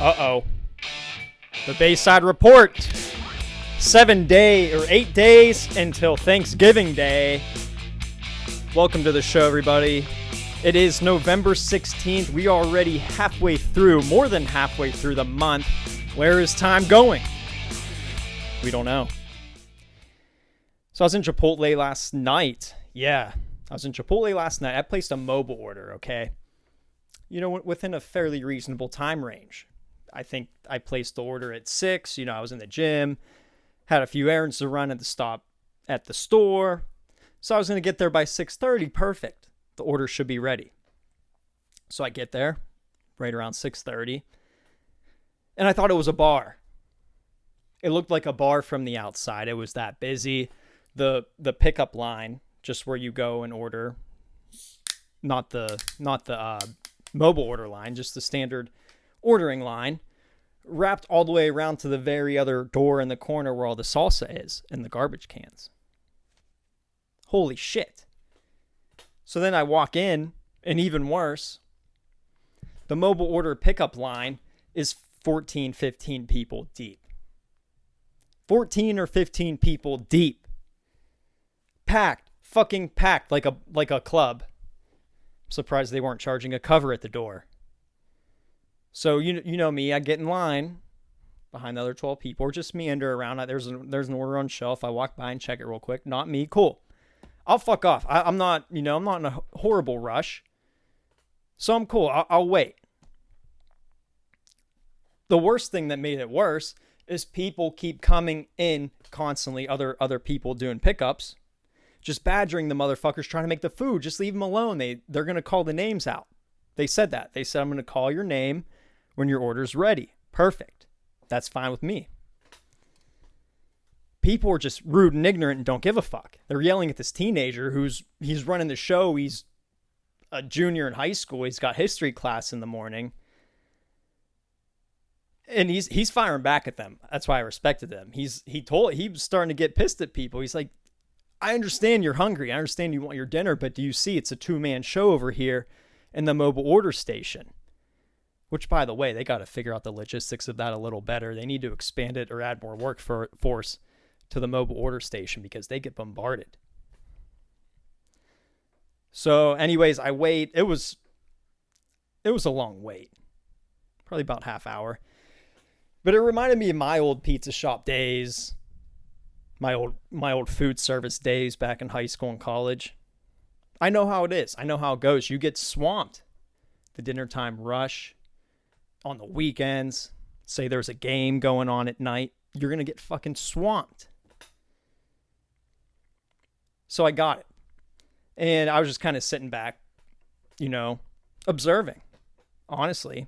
Uh-oh. The Bayside Report. 8 days until Thanksgiving Day. Welcome to the show, everybody. It is November 16th. We are already more than halfway through the month. Where is time going? We don't know. So I was in Chipotle last night. I placed a mobile order, okay? Within a fairly reasonable time range. I think I placed the order at 6. I was in the gym, had a few errands to run at the stop at the store. So I was going to get there by 6:30. Perfect. The order should be ready. So I get there right around 6:30. And I thought it was a bar. It looked like a bar from the outside. It was that busy. The pickup line, just where you go and order, not the mobile order line, just the standard ordering line, wrapped all the way around to the very other door in the corner where all the salsa is and the garbage cans. Holy shit. So then I walk in, and even worse, the mobile order pickup line is 14, 15 people deep. 14 or 15 people deep. Packed. Fucking packed like a club. I'm surprised they weren't charging a cover at the door. So you know me, I get in line behind the other 12 people, or just meander around. There's an order on shelf. I walk by and check it real quick. Not me. Cool. I'll fuck off. I'm not in a horrible rush. So I'm cool. I'll wait. The worst thing that made it worse is people keep coming in constantly, other people doing pickups, just badgering the motherfuckers trying to make the food. Just leave them alone. They're going to call the names out. They said that. They said, I'm going to call your name when your order's ready. Perfect. That's fine with me. People are just rude and ignorant and don't give a fuck. They're yelling at this teenager he's running the show. He's a junior in high school. He's got history class in the morning. And he's firing back at them. That's why I respected them. He was starting to get pissed at people. He's like, I understand you're hungry. I understand you want your dinner, but do you see it's a 2-man show over here in the mobile order station? Which, by the way, they got to figure out the logistics of that a little better. They need to expand it or add more workforce to the mobile order station because they get bombarded. So anyways, I wait. It was a long wait. Probably about half hour. But it reminded me of my old pizza shop days, my old food service days back in high school and college. I know how it is. I know how it goes. You get swamped. The dinner time rush on the weekends. Say there's a game going on at night. You're going to get fucking swamped. So I got it. And I was just kind of sitting back, observing, honestly.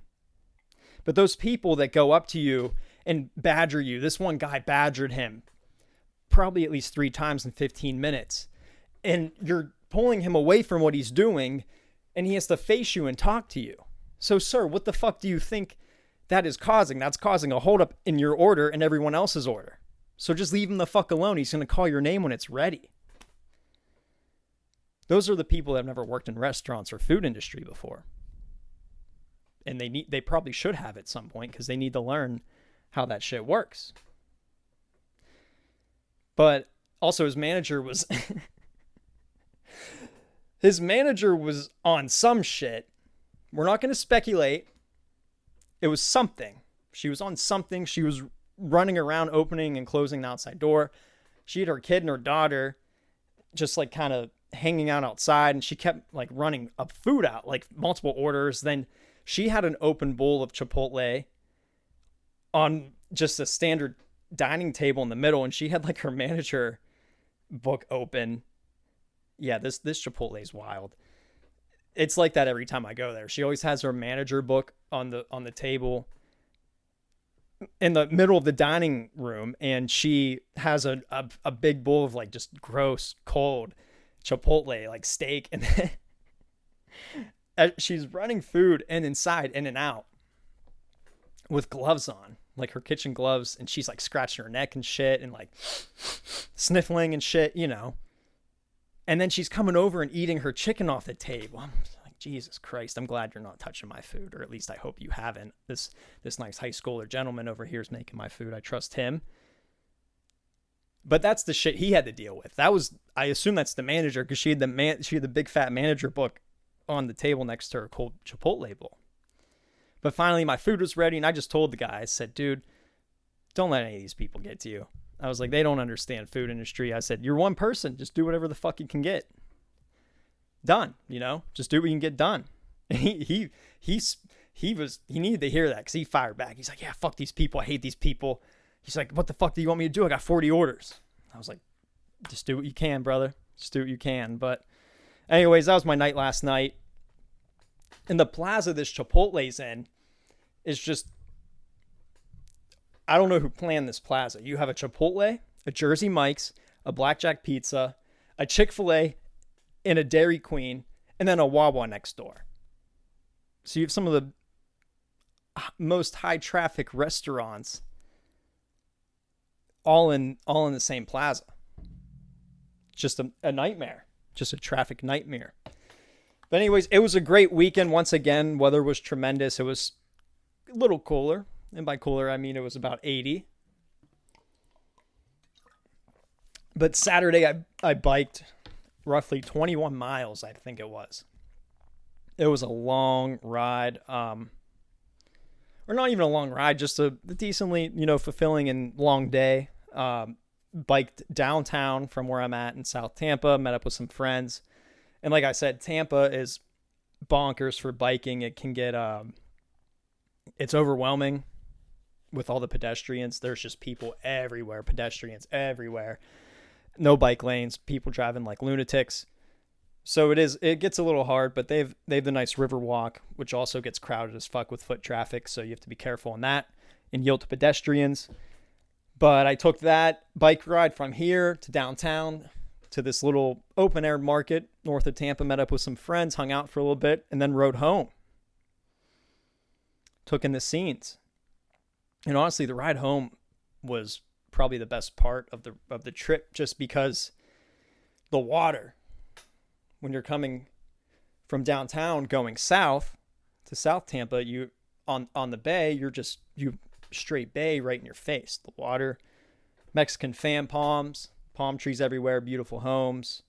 But those people that go up to you and badger you, this one guy badgered him probably at least 3 times in 15 minutes. And you're pulling him away from what he's doing, and he has to face you and talk to you. So, sir, what the fuck do you think that is causing? That's causing a holdup in your order and everyone else's order. So just leave him the fuck alone. He's going to call your name when it's ready. Those are the people that have never worked in restaurants or food industry before. And they probably should have at some point because they need to learn how that shit works. But also his manager was on some shit. We're not going to speculate. It was something. She was on something. She was running around opening and closing the outside door. She had her kid and her daughter just like kind of hanging out outside, and she kept like running up food out, like multiple orders. Then she had an open bowl of Chipotle on just a standard dining table in the middle, and she had like her manager book open. Yeah, this Chipotle is wild. It's like that every time I go there. She always has her manager book on the table in the middle of the dining room, and she has a big bowl of like just gross, cold Chipotle, like steak, and she's running food in and out with gloves on, like her kitchen gloves, and she's like scratching her neck and shit and like sniffling and shit, And then she's coming over and eating her chicken off the table. I'm like, Jesus Christ, I'm glad you're not touching my food, or at least I hope you haven't. This nice high schooler gentleman over here is making my food. I trust him. But that's the shit he had to deal with. I assume that's the manager, because she had the big fat manager book on the table next to her cold Chipotle bowl. But finally, my food was ready, and I just told the guy, I said, dude, don't let any of these people get to you. I was like, they don't understand food industry. I said, you're one person. Just do whatever the fuck you can get done. Just do what you can get done. And he needed to hear that, because he fired back. He's like, yeah, fuck these people. I hate these people. He's like, what the fuck do you want me to do? I got 40 orders. I was like, just do what you can, brother. Just do what you can. But anyways, that was my night last night. And the plaza this Chipotle's in is just, I don't know who planned this plaza. You have a Chipotle, a Jersey Mike's, a Blackjack Pizza, a Chick-fil-A, and a Dairy Queen, and then a Wawa next door. So you have some of the most high traffic restaurants all in the same plaza. Just a nightmare. Just a traffic nightmare. But anyways, it was a great weekend. Once again, weather was tremendous. It was a little cooler. And by cooler, I mean it was about 80. But Saturday, I biked roughly 21 miles, I think it was. It was a long ride. Or not even a long ride, just a decently, fulfilling and long day. Biked downtown from where I'm at in South Tampa, met up with some friends. And like I said, Tampa is bonkers for biking. It can get, it's overwhelming with all the pedestrians. There's just people everywhere, pedestrians everywhere. No bike lanes, people driving like lunatics. So it gets a little hard, but they've the nice river walk, which also gets crowded as fuck with foot traffic. So you have to be careful on that and yield to pedestrians. But I took that bike ride from here to downtown to this little open air market north of Tampa, met up with some friends, hung out for a little bit, and then rode home. Took in the scenes. And honestly, the ride home was probably the best part of the trip, just because the water, when you're coming from downtown going south to South Tampa, you on the bay, you straight bay right in your face. The water, Mexican fan palms, palm trees everywhere, beautiful homes.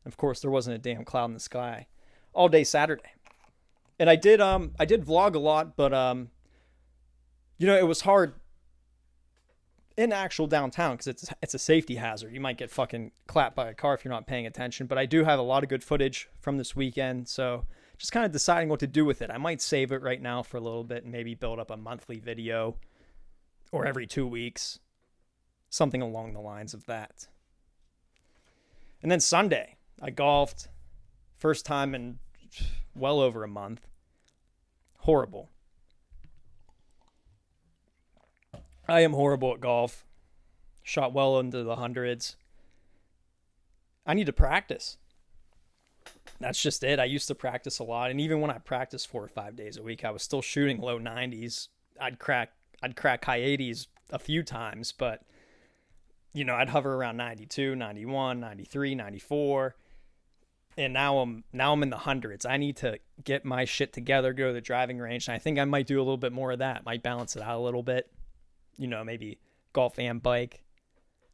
Of course, there wasn't a damn cloud in the sky all day Saturday. And I did vlog a lot, but it was hard in actual downtown because it's a safety hazard. You might get fucking clapped by a car if you're not paying attention. But I do have a lot of good footage from this weekend, so just kind of deciding what to do with it. I might save it right now for a little bit and maybe build up a monthly video or every 2 weeks, something along the lines of that. And then Sunday, I golfed. First time in well over a month. Horrible. I am horrible at golf. Shot well into the hundreds. I need to practice. That's just it. I used to practice a lot. And even when I practiced 4 or 5 days a week, I was still shooting low 90s. I'd crack high 80s a few times, but I'd hover around 92, 91, 93, 94. And now I'm in the hundreds. I need to get my shit together, go to the driving range. And I think I might do a little bit more of that. Might balance it out a little bit. Maybe golf and bike.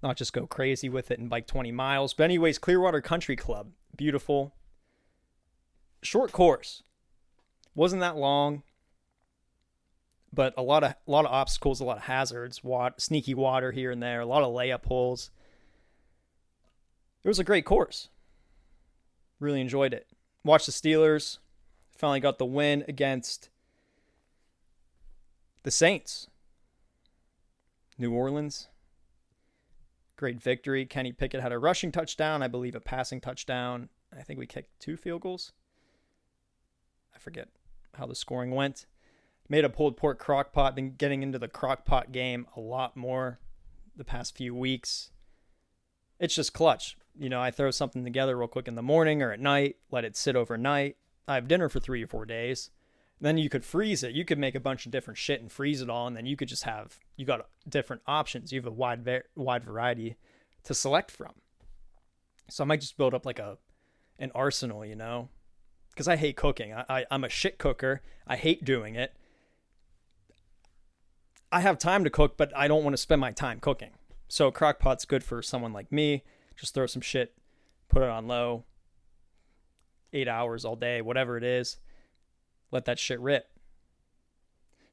Not just go crazy with it and bike 20 miles. But anyways, Clearwater Country Club. Beautiful. Short course. Wasn't that long. But a lot of obstacles, a lot of hazards, sneaky water here and there, a lot of layup holes. It was a great course. Really enjoyed it. Watched the Steelers. Finally got the win against the Saints. New Orleans. Great victory. Kenny Pickett had a rushing touchdown. I believe a passing touchdown. I think we kicked 2 field goals. I forget how the scoring went. Made a pulled pork crock pot. Been getting into the crock pot game a lot more the past few weeks. It's just clutch. I throw something together real quick in the morning or at night, let it sit overnight. I have dinner for 3 or 4 days. Then you could freeze it. You could make a bunch of different shit and freeze it all, and then you could just you got different options. You have a wide variety to select from. So I might just build up like an arsenal, because I hate cooking. I'm a shit cooker. I hate doing it. I have time to cook, but I don't want to spend my time cooking. So crock pot's good for someone like me. Just throw some shit, put it on low, 8 hours all day, whatever it is. Let that shit rip.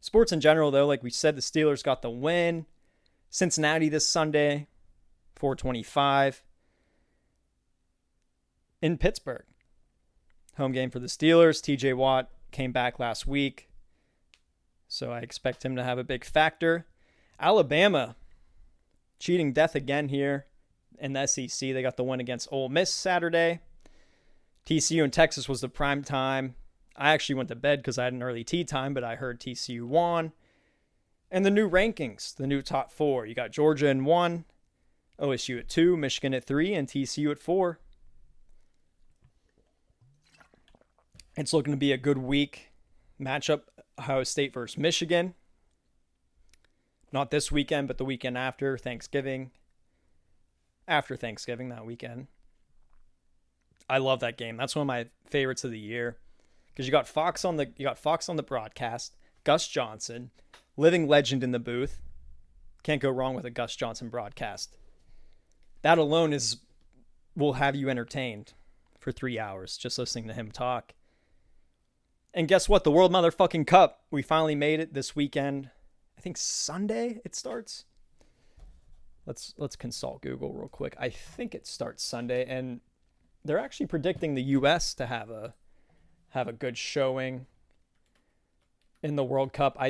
Sports in general, though, like we said, the Steelers got the win. Cincinnati this Sunday, 4:25 in Pittsburgh. Home game for the Steelers. TJ Watt came back last week, so I expect him to have a big factor. Alabama cheating death again here in the SEC. They got the win against Ole Miss Saturday. TCU and Texas was the prime time. I actually went to bed because I had an early tea time, but I heard TCU won. And the new rankings, the new top four. You got Georgia at 1, OSU at 2, Michigan at 3, and TCU at 4. It's looking to be a good week. Matchup, Ohio State versus Michigan. Not this weekend, but the weekend after Thanksgiving. After Thanksgiving, that weekend. I love that game. That's one of my favorites of the year. Because you got Fox on the broadcast, Gus Johnson, living legend in the booth. Can't go wrong with a Gus Johnson broadcast. That alone will have you entertained for 3 hours just listening to him talk. And guess what? The World Motherfucking Cup. We finally made it this weekend. I think Sunday it starts. Let's consult Google real quick. I think it starts Sunday, and they're actually predicting the U.S. to have a good showing in the World Cup.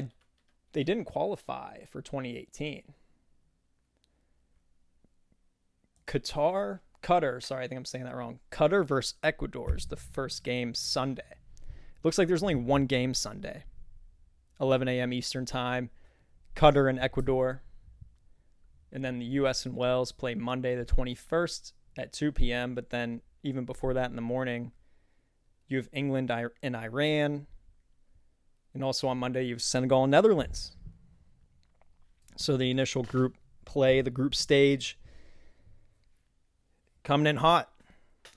They didn't qualify for 2018. Qatar, sorry, I think I'm saying that wrong. Qatar versus Ecuador is the first game Sunday. Looks like there's only one game Sunday. 11 a.m. Eastern time. Qatar and Ecuador. And then the U.S. and Wales play Monday the 21st at 2 p.m. But then even before that in the morning, you have England and Iran. And also on Monday, you have Senegal and Netherlands. So the initial group play, the group stage, coming in hot.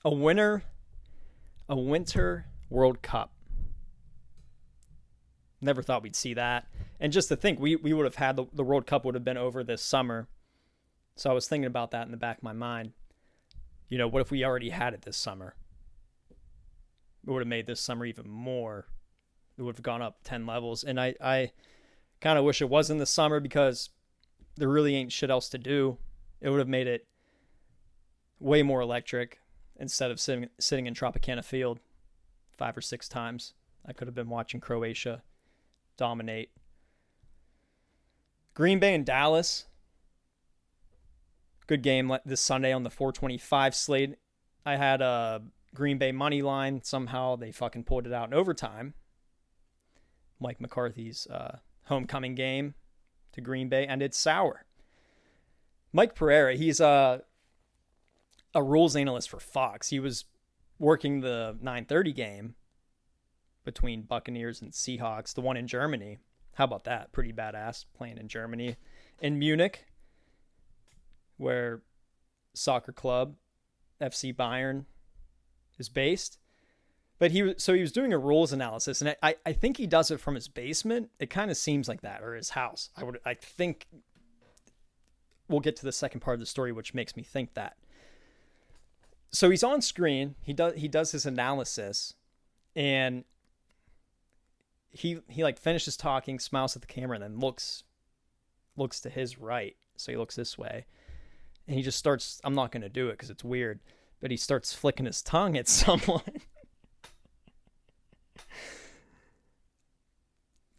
A winter World Cup. Never thought we'd see that. And just to think, we would have had the World Cup would have been over this summer. So I was thinking about that in the back of my mind. You know, what if we already had it this summer? It would have made this summer even more. It would have gone up 10 levels. And I kind of wish it was in the summer because there really ain't shit else to do. It would have made it way more electric instead of sitting in Tropicana Field 5 or 6 times. I could have been watching Croatia dominate. Green Bay and Dallas. Good game this Sunday on the 4:25 slate. I had a Green Bay money line. Somehow they fucking pulled it out in overtime. Mike McCarthy's homecoming game to Green Bay ended sour. Mike Pereira, he's a rules analyst for Fox. He was working the 9:30 game between Buccaneers and Seahawks, the one in Germany. How about that? Pretty badass, playing in Germany. In Munich, where soccer club FC Bayern is based. But he was doing a rules analysis, and I think he does it from his basement. It kind of seems like that, or his house. I think we'll get to the second part of the story, which makes me think that. So he's on screen. He does his analysis, and he like finishes talking, smiles at the camera, and then looks to his right. So he looks this way, and he just starts. I'm not going to do it because it's weird, but he starts flicking his tongue at someone.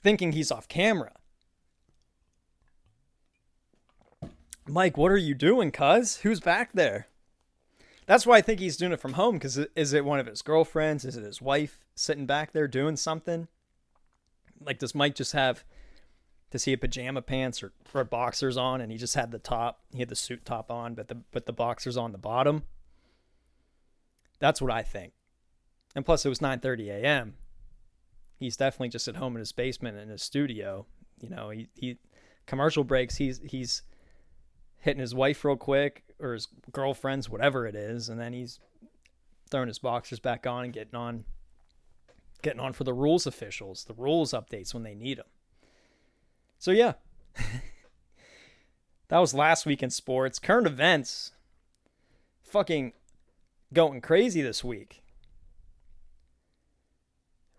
Thinking he's off camera. Mike, what are you doing, cuz? Who's back there? That's why I think he's doing it from home, because is it one of his girlfriends? Is it his wife sitting back there doing something? Like, does Mike just have, does he have pajama pants or boxers on, and he just had the top, he had the suit top on, but the boxers on the bottom? That's what I think. And plus it was 9:30 a.m. He's definitely just at home in his basement in his studio. You know, he commercial breaks, he's hitting his wife real quick, or his girlfriends, whatever it is, and then he's throwing his boxers back on and getting on getting on for the rules officials, the rules updates when they need them. So yeah, that was last week in sports. Current events, fucking going crazy this week.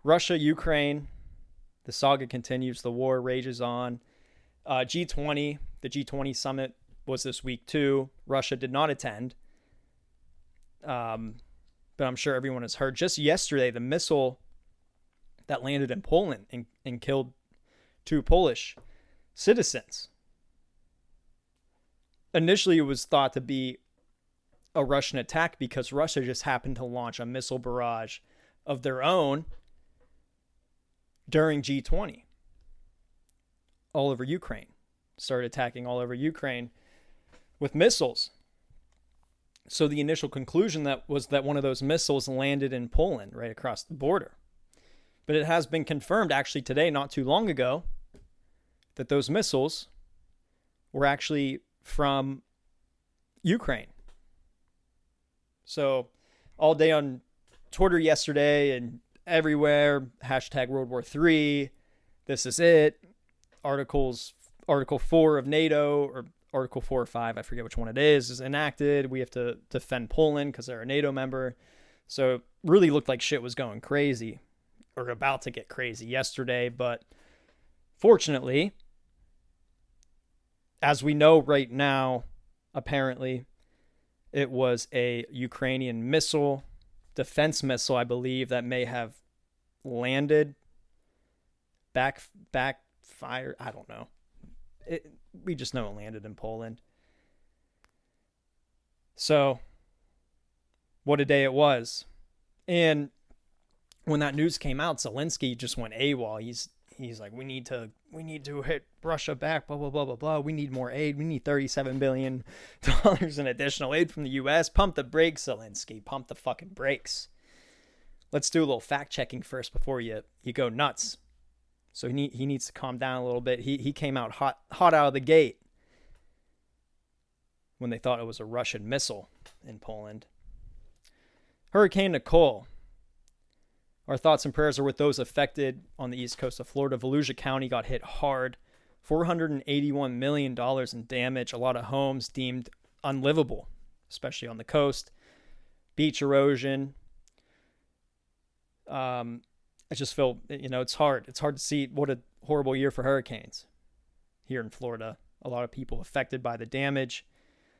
Russia, Ukraine, the saga continues. The war rages on. G20, the G20 summit was this week too. Russia did not attend. But I'm sure everyone has heard. Just yesterday, the missile that landed in Poland and killed 2 Polish citizens. Initially, it was thought to be a Russian attack because Russia just happened to launch a missile barrage of their own during G20 all over Ukraine. Started attacking all over Ukraine with missiles. So the initial conclusion that was that one of those missiles landed in Poland right across the border. But it has been confirmed actually today, not too long ago, that those missiles were actually from Ukraine. So all day on Twitter yesterday and everywhere, hashtag World War III, this is it. Article 4 of NATO, or Article 4 or 5, I forget which one it is enacted. We have to defend Poland because they're a NATO member. So it really looked like shit was going crazy, or about to get crazy yesterday. But fortunately, as we know right now, apparently, it was a Ukrainian missile, defense missile, I believe, that may have landed, backfire. I don't know. We just know it landed in Poland. So, what a day it was. And when that news came out, Zelensky just went AWOL. He's like, we need to hit Russia back, blah, blah, blah, blah, blah. We need more aid. We need $37 billion in additional aid from the U.S. Pump the brakes, Zelensky. Pump the fucking brakes. Let's do a little fact checking first before you go nuts. So he needs to calm down a little bit. He came out hot out of the gate when they thought it was a Russian missile in Poland. Hurricane Nicole. Our thoughts and prayers are with those affected on the east coast of Florida. Volusia County got hit hard. $481 million in damage. A lot of homes deemed unlivable, especially on the coast. Beach erosion. I just feel, it's hard. It's hard to see what a horrible year for hurricanes here in Florida. A lot of people affected by the damage.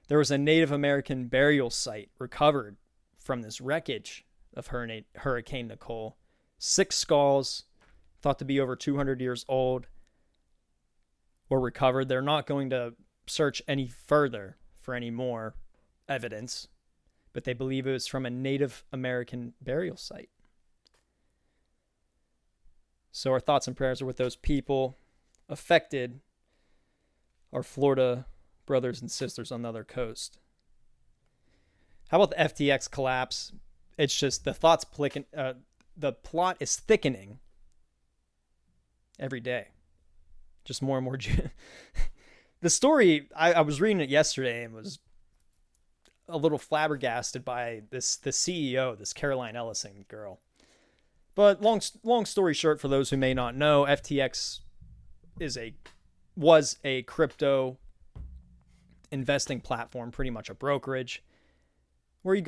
There was a Native American burial site recovered from this wreckage of Hurricane Nicole. 6 skulls, thought to be over 200 years old, were recovered. They're not going to search any further for any more evidence, but they believe it was from a Native American burial site. So our thoughts and prayers are with those people affected, our Florida brothers and sisters on the other coast. How about the FTX collapse? It's just the the plot is thickening every day. Just more and more. The story, I was reading it yesterday and was a little flabbergasted by the CEO, this Caroline Ellison girl. But long story short, for those who may not know, FTX was a crypto investing platform, pretty much a brokerage, where you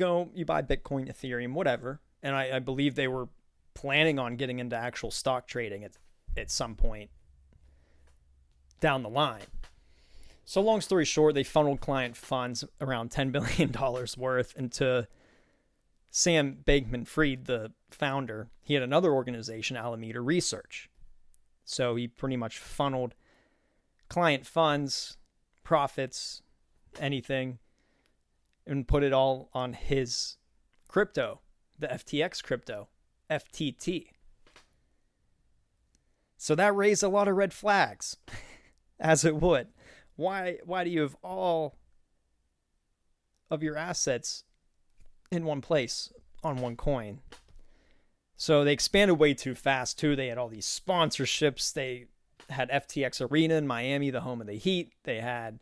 buy Bitcoin, Ethereum, whatever. And I believe they were planning on getting into actual stock trading at some point down the line. So long story short, they funneled client funds around $10 billion worth into Sam Bankman-Fried, the founder. He had another organization, Alameda Research. So he pretty much funneled client funds, profits, anything, and put it all on his crypto, the FTX crypto, FTT. So that raised a lot of red flags, as it would. Why do you have all of your assets in one place on one coin? So they expanded way too fast too. They had all these sponsorships. They had FTX Arena in Miami, the home of the Heat. They had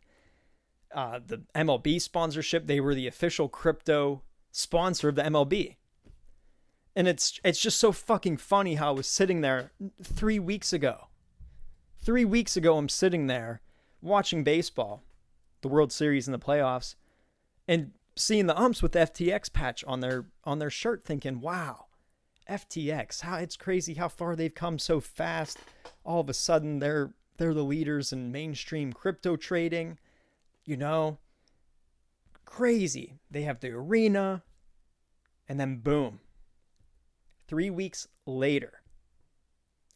the MLB sponsorship. They were the official crypto sponsor of the MLB. And it's just so fucking funny how I was sitting there 3 weeks ago. 3 weeks ago, I'm sitting there watching baseball, the World Series and the playoffs, and seeing the umps with the FTX patch on their shirt, thinking, wow, FTX, how it's crazy how far they've come so fast. All of a sudden, they're the leaders in mainstream crypto trading, crazy. They have the arena, and then boom. 3 weeks later,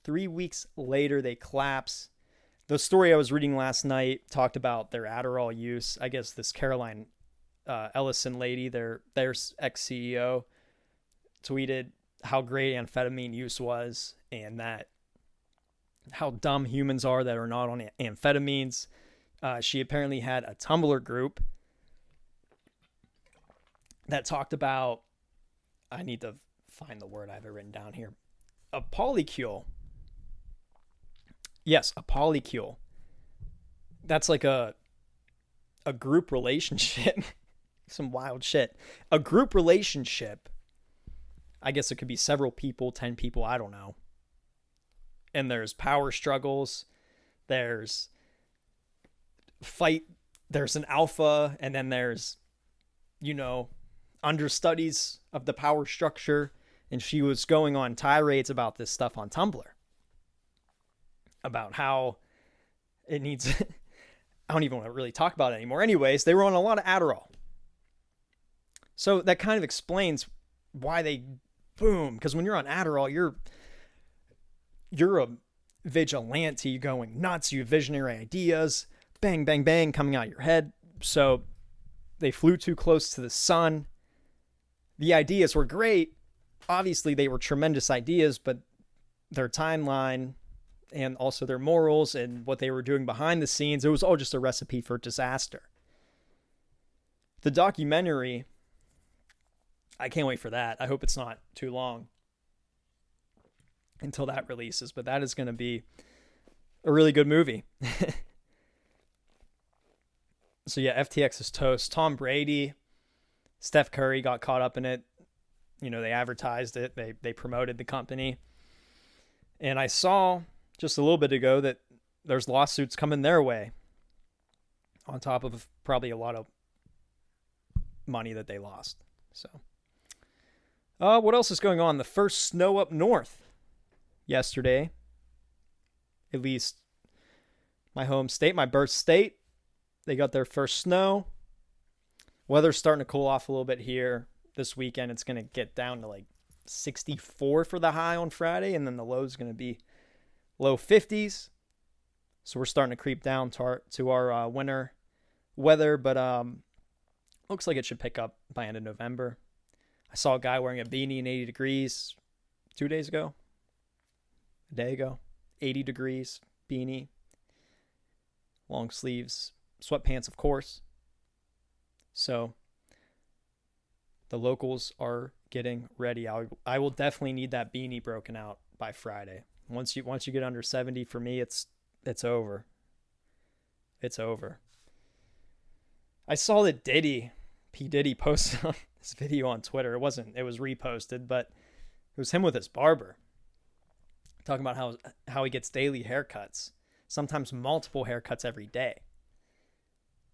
they collapse. The story I was reading last night talked about their Adderall use. I guess this Caroline Ellison lady, their ex-CEO, tweeted how great amphetamine use was, and that how dumb humans are that are not on amphetamines. She apparently had a Tumblr group that talked about, I need to find the word I have it written down here, a polycule. Yes, a polycule. That's like a group relationship. Some wild shit. A group relationship. I guess it could be several people, 10 people, I don't know. And there's power struggles. There's fight. There's an alpha. And then there's, understudies of the power structure. And she was going on tirades about this stuff on Tumblr. About how it needs... I don't even want to really talk about it anymore. Anyways, they were on a lot of Adderall. So that kind of explains why they boom. Because when you're on Adderall, you're a vigilante going nuts. You have visionary ideas. Bang, bang, bang coming out of your head. So they flew too close to the sun. The ideas were great. Obviously, they were tremendous ideas, but their timeline and also their morals and what they were doing behind the scenes, it was all just a recipe for disaster. The documentary, I can't wait for that. I hope it's not too long until that releases, but that is going to be a really good movie. So yeah, FTX is toast. Tom Brady, Steph Curry got caught up in it. They advertised it. They promoted the company. And I saw just a little bit ago that there's lawsuits coming their way on top of probably a lot of money that they lost. So, what else is going on? The first snow up north yesterday, at least my home state, my birth state, they got their first snow. Weather's starting to cool off a little bit here. This weekend, it's going to get down to like 64 for the high on Friday, and then the low is going to be low 50s. So we're starting to creep down to our winter weather, but looks like it should pick up by end of November. I saw a guy wearing a beanie in 80 degrees 2 days ago, a day ago. 80 degrees, beanie, long sleeves, sweatpants, of course. So the locals are getting ready. I will definitely need that beanie broken out by Friday. Once you get under 70, for me, it's over. It's over. I saw that P. Diddy posted on this video on Twitter. It was reposted, but it was him with his barber talking about how he gets daily haircuts, sometimes multiple haircuts every day.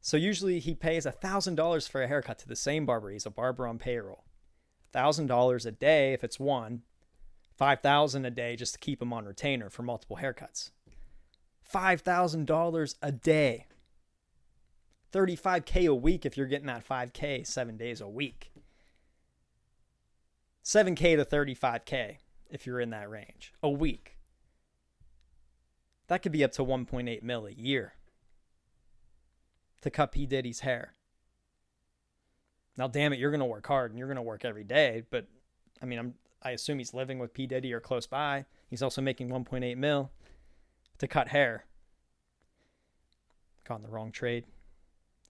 So usually he pays $1,000 for a haircut to the same barber. He's a barber on payroll. $1,000 a day if it's one, $5,000 a day just to keep him on retainer for multiple haircuts. $5,000 a day. $35K a week if you're getting that $5K 7 days a week. $7K to $35K if you're in that range a week. That could be up to $1.8 million a year to cut P. Diddy's hair. Now, damn it, you're going to work hard and you're going to work every day. But, I mean, I assume he's living with P. Diddy or close by. He's also making $1.8 million to cut hair. Got in the wrong trade.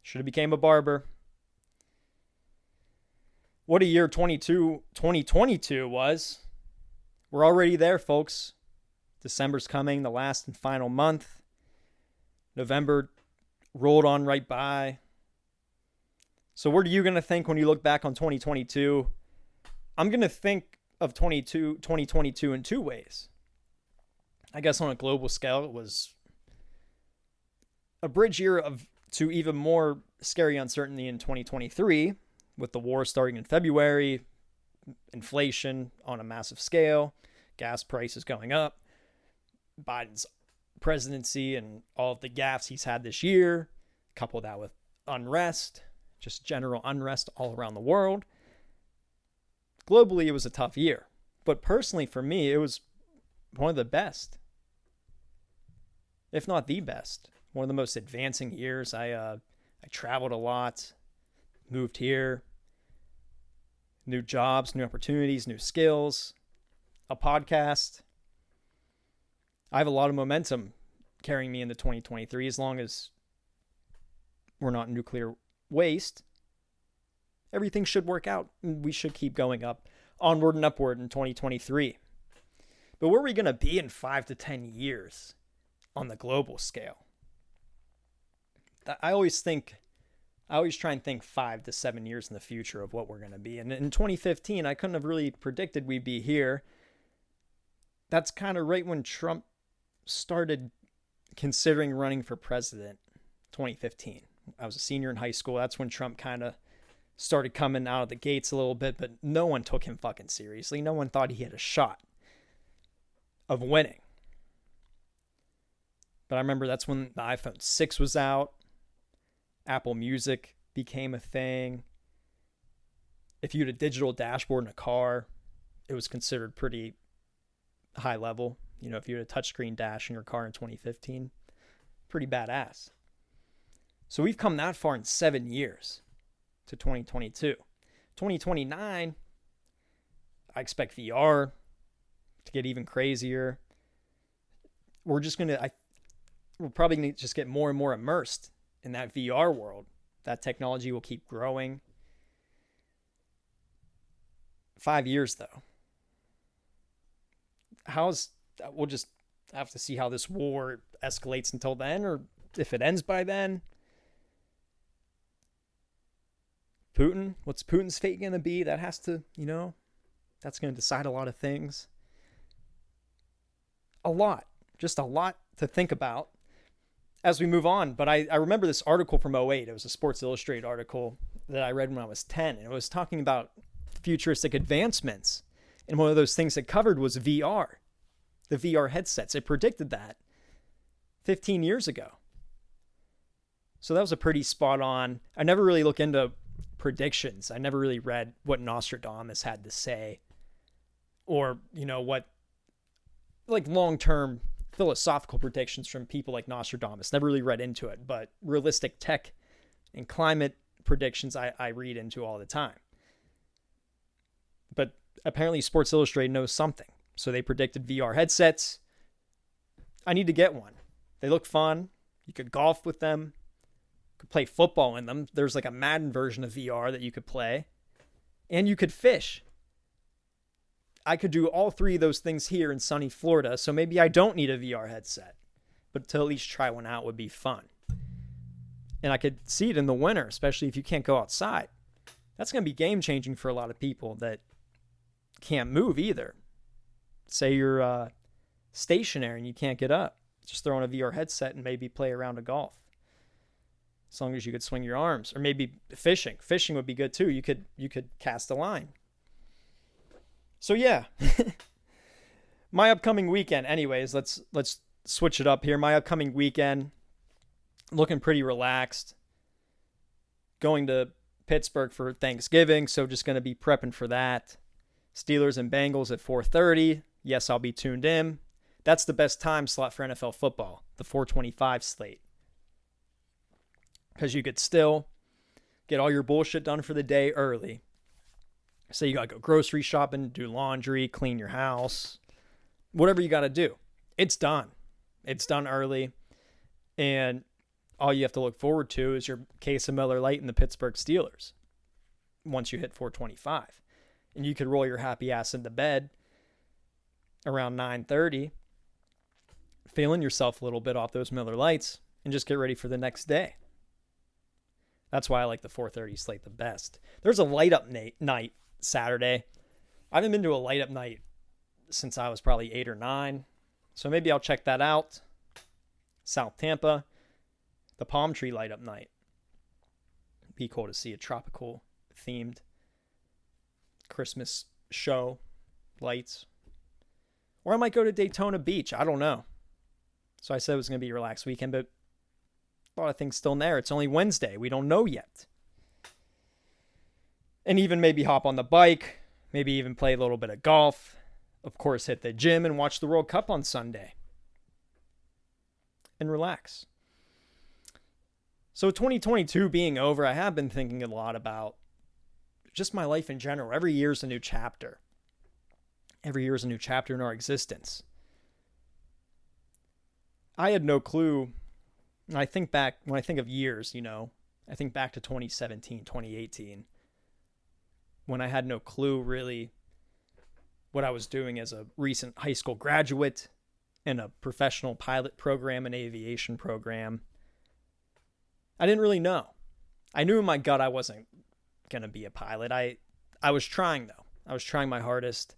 Should have became a barber. What a year 2022 was. We're already there, folks. December's coming, the last and final month. November rolled on right by. So what are you going to think when you look back on 2022? I'm going to think of 2022 in two ways. I guess on a global scale, it was a bridge year to even more scary uncertainty in 2023, with the war starting in February, inflation on a massive scale, gas prices going up, Biden's presidency and all of the gaffes he's had this year, couple that with unrest, just general unrest all around the world. Globally, it was a tough year. But personally, for me, it was one of the best, if not the best. One of the most advancing years. I traveled a lot, moved here, new jobs, new opportunities, new skills, a podcast. I have a lot of momentum carrying me into 2023 as long as we're not nuclear waste. Everything should work out. We should keep going up, onward and upward in 2023. But where are we going to be in 5 to 10 years on the global scale? I always try and think 5 to 7 years in the future of what we're going to be. And in 2015, I couldn't have really predicted we'd be here. That's kind of right when Trump started considering running for president, 2015. I was a senior in high school. That's when Trump kind of started coming out of the gates a little bit, but no one took him fucking seriously. No one thought he had a shot of winning. But I remember that's when the iPhone 6 was out. Apple Music became a thing. If you had a digital dashboard in a car, it was considered pretty high level. You know, if you had a touchscreen dash in your car in 2015, pretty badass. So we've come that far in 7 years to 2022. 2029, I expect VR to get even crazier. We're probably going to just get more and more immersed in that VR world. That technology will keep growing. 5 years, though. We'll just have to see how this war escalates until then, or if it ends by then. Putin, what's Putin's fate going to be? That has to, that's going to decide a lot of things. Just a lot to think about as we move on. But I remember this article from '08. It was a Sports Illustrated article that I read when I was 10. And it was talking about futuristic advancements. And one of those things it covered was VR, the VR headsets. It predicted that 15 years ago. So that was a pretty spot on. I never really look into predictions. I never really read what Nostradamus had to say, or, what like long-term philosophical predictions from people like Nostradamus. Never really read into it, but realistic tech and climate predictions I read into all the time. But apparently Sports Illustrated knows something. So they predicted VR headsets. I need to get one. They look fun. You could golf with them. Could play football in them. There's like a Madden version of VR that you could play. And you could fish. I could do all three of those things here in sunny Florida, so maybe I don't need a VR headset. But to at least try one out would be fun. And I could see it in the winter, especially if you can't go outside. That's going to be game-changing for a lot of people that can't move either. Say you're stationary and you can't get up. Just throw on a VR headset and maybe play a round of golf. As long as you could swing your arms. Or maybe fishing. Fishing would be good too. You could cast a line. So yeah. My upcoming weekend, anyways, let's switch it up here. My upcoming weekend, looking pretty relaxed. Going to Pittsburgh for Thanksgiving, so just going to be prepping for that. Steelers and Bengals at 4:30. Yes, I'll be tuned in. That's the best time slot for NFL football, the 4:25 slate. Because you could still get all your bullshit done for the day early. So you got to go grocery shopping, do laundry, clean your house, whatever you got to do. It's done. It's done early. And all you have to look forward to is your case of Miller Lite and the Pittsburgh Steelers once you hit 4:25. And you could roll your happy ass into bed around 9:30, feeling yourself a little bit off those Miller Lights, and just get ready for the next day. That's why I like the 4:30 slate the best. There's a light up night Saturday I haven't been to a light up night since I was probably 8 or 9. So maybe I'll check that out. South Tampa, the palm tree light up night. Be cool to see a tropical themed Christmas show, lights. Or I might go to Daytona Beach. I don't know. So I said it was going to be a relaxed weekend, but a lot of things still in there. It's only Wednesday. We don't know yet. And even maybe hop on the bike. Maybe even play a little bit of golf. Of course, hit the gym and watch the World Cup on Sunday. And relax. So 2022 being over, I have been thinking a lot about just my life in general. Every year is a new chapter. Every year is a new chapter in our existence. I had no clue. I think back, when I think of years, I think back to 2017, 2018, when I had no clue really what I was doing as a recent high school graduate in a professional pilot program, an aviation program. I didn't really know. I knew in my gut I wasn't going to be a pilot. I was trying, though. I was trying my hardest.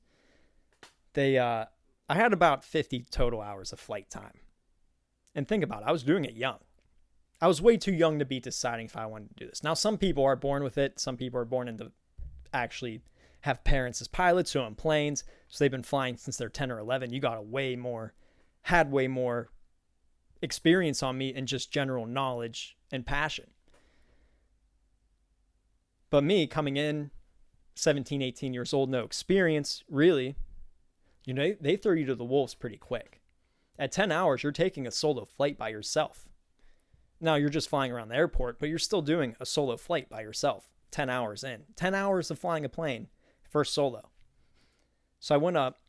I had about 50 total hours of flight time. And think about it, I was doing it young. I was way too young to be deciding if I wanted to do this. Now, some people are born with it. Some people are born into actually have parents as pilots who own planes. So they've been flying since they're 10 or 11. You got had way more experience on me and just general knowledge and passion. But me coming in 17, 18 years old, no experience, really, they throw you to the wolves pretty quick. At 10 hours, you're taking a solo flight by yourself. Now, you're just flying around the airport, but you're still doing a solo flight by yourself. 10 hours in. 10 hours of flying a plane. First solo. So I went up,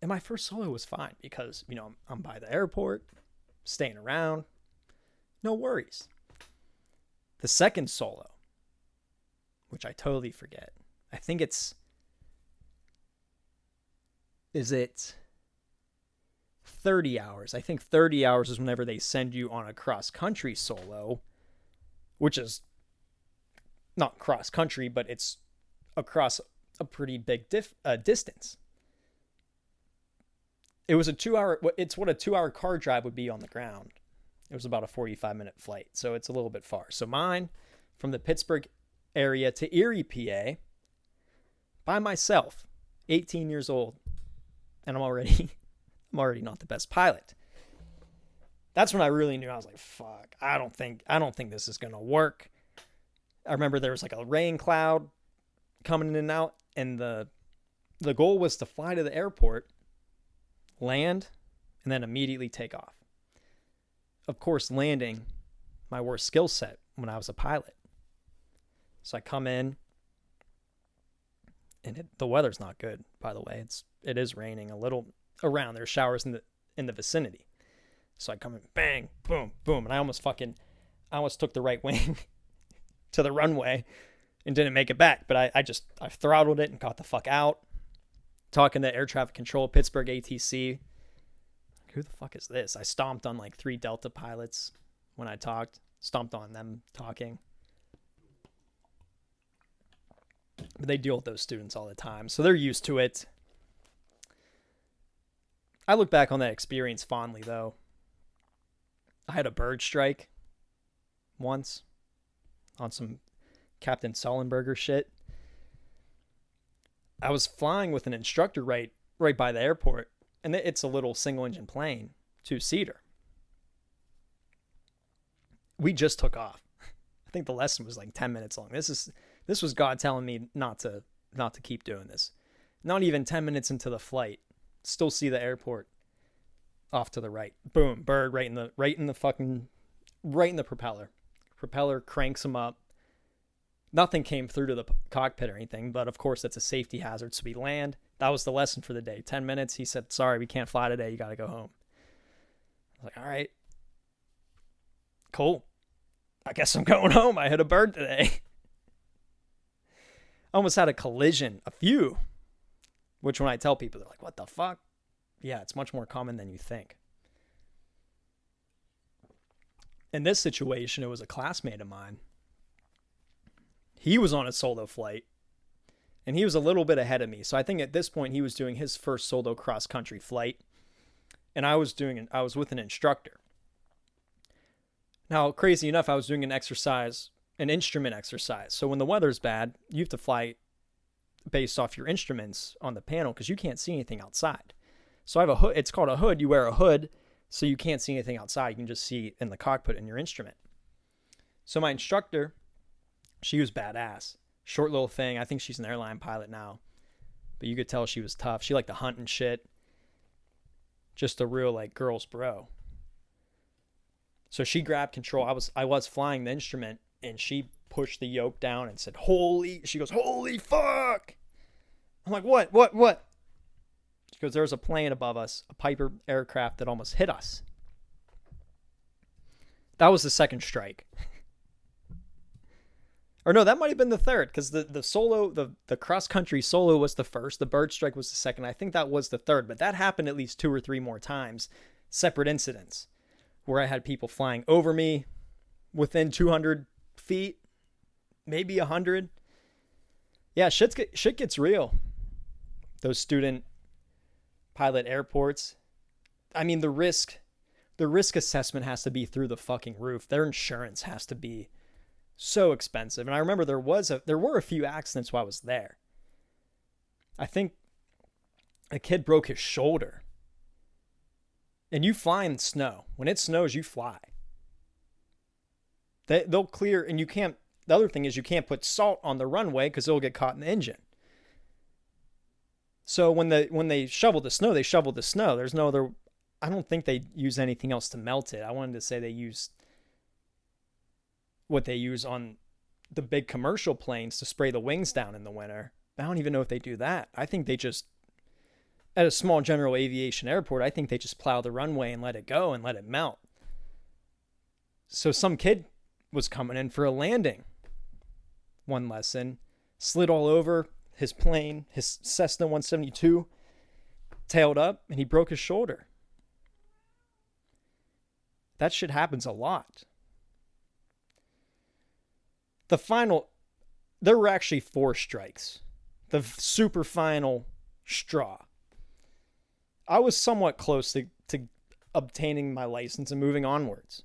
and my first solo was fine because, I'm by the airport, staying around. No worries. The second solo, which I totally forget. I think is it 30 hours? I think 30 hours is whenever they send you on a cross-country solo, which is not cross-country, but it's across a pretty big distance. It was it's what a 2-hour car drive would be on the ground. It was about a 45-minute flight, so it's a little bit far. So mine, from the Pittsburgh area to Erie, PA, by myself, 18 years old, and I'm already not the best pilot. That's when I really knew. I was like, fuck, I don't think this is gonna work. I remember there was like a rain cloud coming in and out, and the goal was to fly to the airport, land, and then immediately take off. Of course, landing, my worst skill set when I was a pilot. So I come in, and the weather's not good, by the way. It is raining a little around. There's showers in the vicinity. So I come in, bang, boom, boom, and I almost took the right wing to the runway and didn't make it back. But I throttled it and got the fuck out. Talking to air traffic control, Pittsburgh ATC. Who the fuck is this? I stomped on like 3 Delta pilots when I talked. Stomped on them talking. But they deal with those students all the time, so they're used to it. I look back on that experience fondly, though. I had a bird strike once on some Captain Sullenberger shit. I was flying with an instructor right by the airport, and it's a little single-engine plane, 2-seater. We just took off. I think the lesson was like 10 minutes long. This was God telling me not to keep doing this. Not even 10 minutes into the flight, still see the airport off to the right. Boom, bird right in the propeller. Propeller cranks him up. Nothing came through to the cockpit or anything, but of course that's a safety hazard. So we land. That was the lesson for the day. 10 minutes. He said, sorry, we can't fly today. You got to go home. I was like, all right, cool. I guess I'm going home. I hit a bird today. I almost had a collision, a few, which when I tell people, they're like, what the fuck? Yeah, it's much more common than you think. In this situation, it was a classmate of mine. He was on a solo flight, And he was a little bit ahead of me. So I think at this point he was doing his first solo cross country flight. And I was with an instructor. Now, crazy enough, I was doing an instrument exercise. So when the weather's bad, you have to fly based off your instruments on the panel because you can't see anything outside. So I have a hood. It's called a hood. You wear a hood so you can't see anything outside. You can just see in the cockpit in your instrument. So my instructor, she was badass. Short little thing. I think she's an airline pilot now. But you could tell she was tough. She liked to hunt and shit. Just a real like girl's bro. So she grabbed control. I was flying the instrument and she pushed the yoke down and said, she goes, holy fuck. I'm like, what? She goes, there's a plane above us, a Piper aircraft that almost hit us. That was the second strike. Or no, that might have been the third, because the cross-country solo was the first. The bird strike was the second. I think that was the third, but that happened at least 2 or 3 more times, separate incidents, where I had people flying over me within 200 feet, maybe 100. Yeah, shit gets real. Those student pilot airports. I mean, the risk assessment has to be through the fucking roof. Their insurance has to be so expensive. And I remember there were a few accidents while I was there. I think a kid broke his shoulder. And you fly in snow. When it snows, you fly. They'll clear, and you can't. The other thing is you can't put salt on the runway because it'll get caught in the engine. So when they shovel the snow, they shovel the snow. There's no other. I don't think they use anything else to melt it. I wanted to say they use what they use on the big commercial planes to spray the wings down in the winter. I don't even know if they do that. I think they just, at a small general aviation airport, I think they just plow the runway and let it go and let it melt. So some kid was coming in for a landing. One lesson, slid all over his plane, his Cessna 172, tailed up, and he broke his shoulder. That shit happens a lot. There were actually 4 strikes. The super final straw. I was somewhat close to obtaining my license and moving onwards.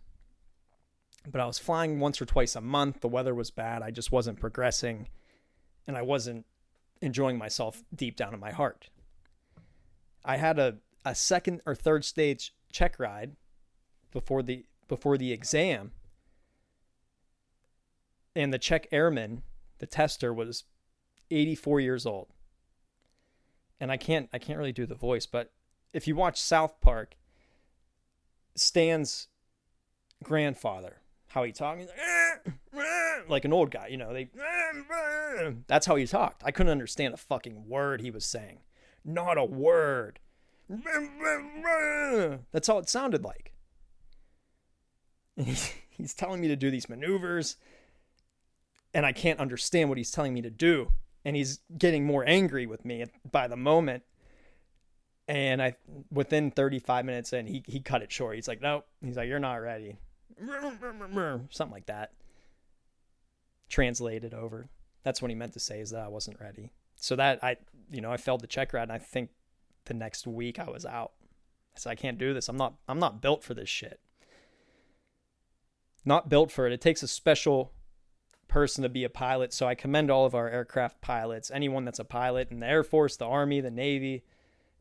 But I was flying once or twice a month. The weather was bad. I just wasn't progressing. And I wasn't enjoying myself deep down in my heart. I had a second or third stage check ride before the exam. And the check airman, the tester, was 84 years old. And I can't really do the voice, but if you watch South Park, Stan's grandfather, how he talked, like an old guy, that's how he talked. I couldn't understand a fucking word he was saying. Not a word. That's how it sounded like. And he's telling me to do these maneuvers, and I can't understand what he's telling me to do. And he's getting more angry with me by the moment. And within 35 minutes in, he cut it short. He's like, nope. He's like, you're not ready. Something like that. Translated over. That's what he meant to say, is that I wasn't ready. So that I failed the check ride, and I think the next week I was out. I said, I can't do this. I'm not built for this shit. Not built for it. It takes a special person to be a pilot. So I commend all of our aircraft pilots, anyone that's a pilot in the Air Force, the Army, the Navy,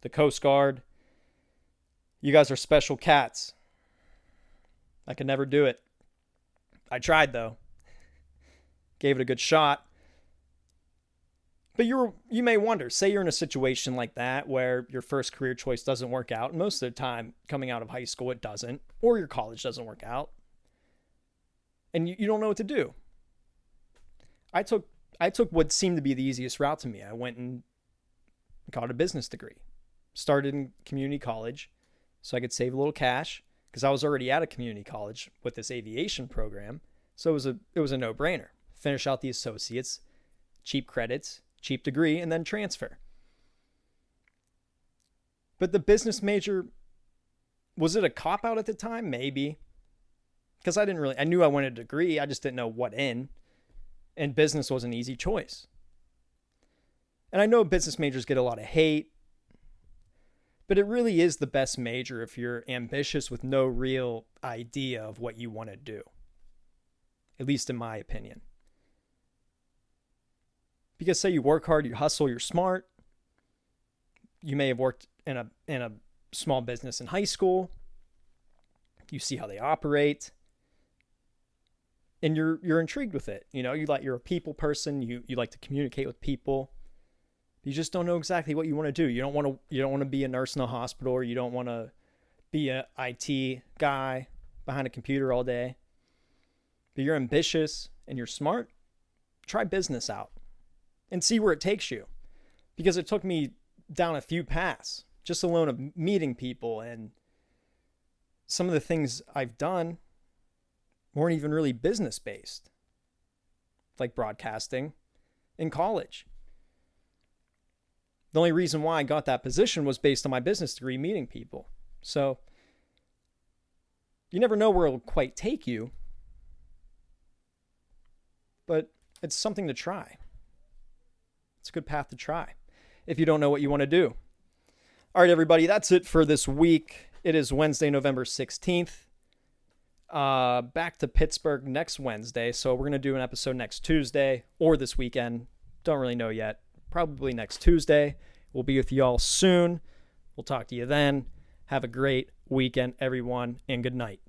the Coast Guard. You guys are special cats. I could never do it. I tried though. Gave it a good shot. But you may wonder, say you're in a situation like that where your first career choice doesn't work out. Most of the time coming out of high school, it doesn't, or your college doesn't work out. And you don't know what to do. I took what seemed to be the easiest route to me. I went and got a business degree. Started in community college so I could save a little cash because I was already at a community college with this aviation program. So it was a no-brainer. Finish out the associates, cheap credits, cheap degree, and then transfer. But the business major, was it a cop-out at the time? Maybe. Because I knew I wanted a degree. I just didn't know what in. And business was an easy choice. And I know business majors get a lot of hate, but it really is the best major if you're ambitious with no real idea of what you want to do. At least in my opinion. Because say you work hard, you hustle, you're smart. You may have worked in a small business in high school. You see how they operate. And you're intrigued with it. You know, you're a people person, you like to communicate with people. You just don't know exactly what you want to do. You don't want to be a nurse in a hospital, or you don't want to be a IT guy behind a computer all day. But you're ambitious and you're smart. Try business out and see where it takes you. Because it took me down a few paths, just alone of meeting people, and some of the things I've done weren't even really business based, like broadcasting in college. The only reason why I got that position was based on my business degree, meeting people. So you never know where it'll quite take you, but it's something to try. It's a good path to try if you don't know what you want to do. All right, everybody, that's it for this week. It is Wednesday, November 16th. Back to Pittsburgh next Wednesday. So we're going to do an episode next Tuesday or this weekend. Don't really know yet. Probably next Tuesday. We'll be with y'all soon. We'll talk to you then. Have a great weekend, everyone, and good night.